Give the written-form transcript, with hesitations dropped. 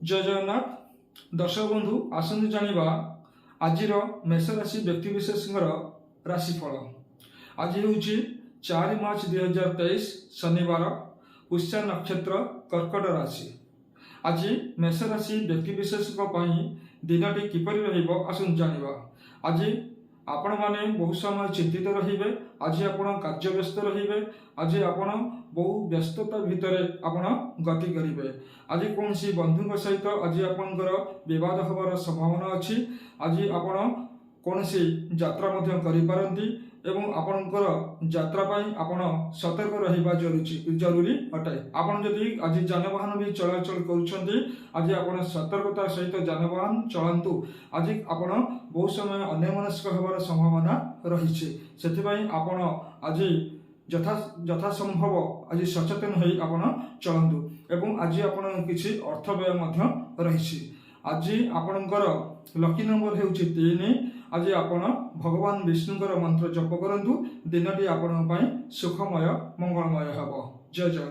जय जगन्नाथ दर्शक बंधु आसतु जानिबा आजिर मेष राशि व्यक्तिशेष राशिफल। आज हूँ 4 मार्च 2023 शनिवार पुष्य नक्षत्र कर्कट राशि। आज मेष राशि व्यक्तिशेष दिनटी किपरि रहिबो आसतु जानिबा। आज आपण माने बहुत समय चिंतित रहिबे। आज आपण कार्य व्यस्त रहिबे। आज आपण बहु व्यस्तता भितर आपण गति करिवे। आज कौन सी बंधु सहित आज आपणकर विवाद हबार संभावना अछि। आज आपण कौन सी यात्रा मध्य करि पारंती एवं आपणकर यात्रा पाई आपण सतर्क रहिबा जरूरी अटे। आपण जदि आज जानवाहन भी चलाचल करुछंती आज आपण सतर्कता सहित जानवाहन चलांतु। आज आपण बहुत समय अन्यमनस्क हबार संभावना रही से आपण आज यथा संभव आज सचेतन होई आपण चलंतु एवं आज आपण किछि अर्थ व्यय मध्य रही। आज आपणकर लकी नंबर हेउछि 3। आज आपण भगवान विष्णुकर मंत्र जप करंतु। दिनटी आपण पई सुखमय मंगलमय हेबो। जय जय।